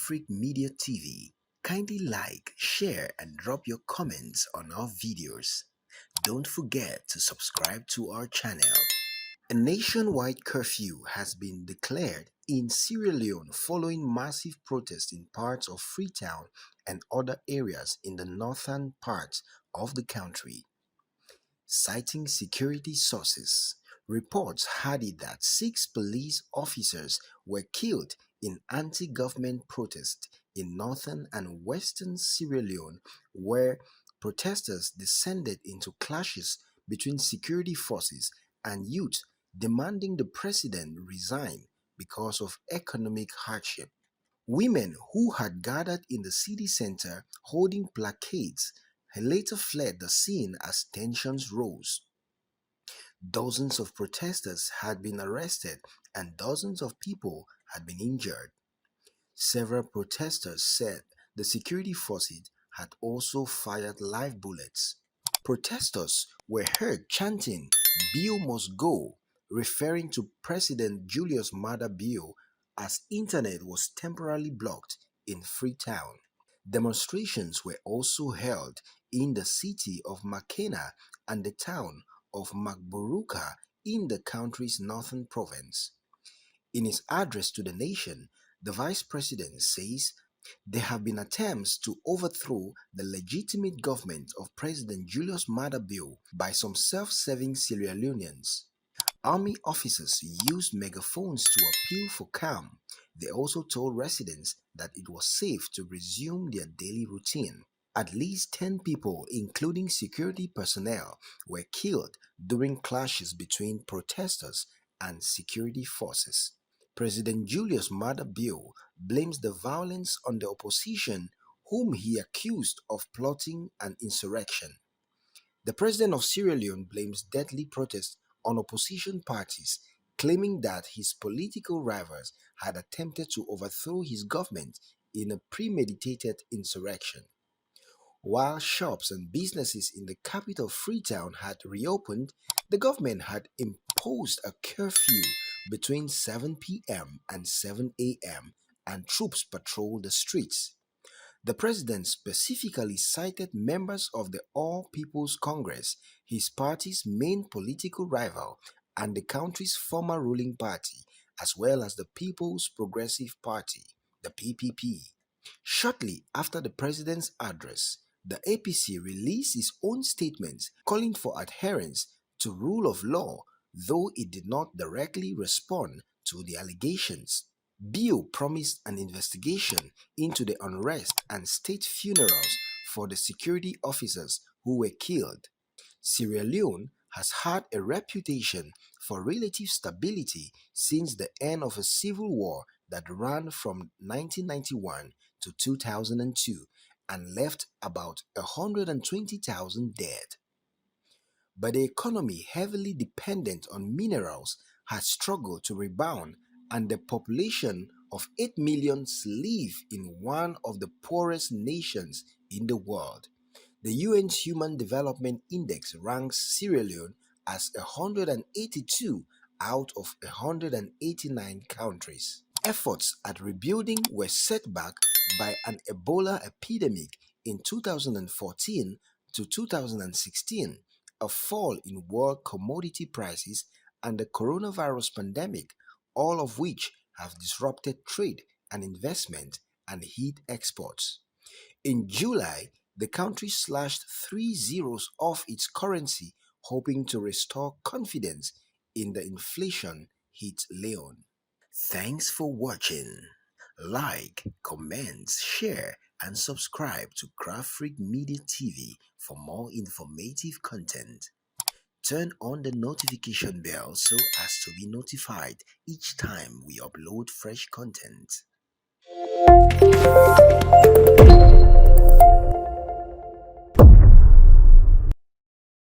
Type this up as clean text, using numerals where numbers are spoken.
Freak Media TV. Kindly like, share, and drop your comments on our videos. Don't forget to subscribe to our channel. A nationwide curfew has been declared in Sierra Leone following massive protests in parts of Freetown and other areas in the northern parts of the country. Citing security sources, reports had it that 6 police officers were killed in anti-government protests in northern and western Sierra Leone, where protesters descended into clashes between security forces and youth demanding the president resign because of economic hardship. Women who had gathered in the city center holding placards later fled the scene as tensions rose. Dozens of protesters had been arrested and dozens of people had been injured. Several protesters said the security forces had also fired live bullets. Protesters were heard chanting, "Bill must go," referring to President Julius Maada Bio as internet was temporarily blocked in Freetown. Demonstrations were also held in the city of Makena and the town of Magburuka in the country's northern province. In his address to the nation, the vice president says there have been attempts to overthrow the legitimate government of President Julius Maada Bio by some self-serving Sierra Leoneans. Army officers used megaphones to appeal for calm. They also told residents that it was safe to resume their daily routine. At least 10 people, including security personnel, were killed during clashes between protesters and security forces. President Julius Maada Bio blames the violence on the opposition, whom he accused of plotting an insurrection. The president of Sierra Leone blames deadly protests on opposition parties, claiming that his political rivals had attempted to overthrow his government in a premeditated insurrection. While shops and businesses in the capital Freetown had reopened, the government had imposed a curfew between 7 p.m. and 7 a.m. and troops patrolled the streets. The president specifically cited members of the All People's Congress, his party's main political rival, and the country's former ruling party, as well as the People's Progressive Party, the PPP. Shortly after the president's address, the APC released its own statement calling for adherence to rule of law, though it did not directly respond to the allegations. Bio promised an investigation into the unrest and state funerals for the security officers who were killed. Sierra Leone has had a reputation for relative stability since the end of a civil war that ran from 1991 to 2002 and left about 120,000 dead. But the economy, heavily dependent on minerals, has struggled to rebound, and the population of 8 million live in one of the poorest nations in the world. The UN's Human Development Index ranks Sierra Leone as 182 out of 189 countries. Efforts at rebuilding were set back by an Ebola epidemic in 2014 to 2016, a fall in world commodity prices, and the coronavirus pandemic, all of which have disrupted trade and investment and hit exports. In July, the country slashed 3 zeros off its currency, hoping to restore confidence in the inflation-hit Leone. Thanks for watching. Like, comment, share, and subscribe to Craft Freak Media TV for more informative content. Turn on the notification bell so as to be notified each time we upload fresh content.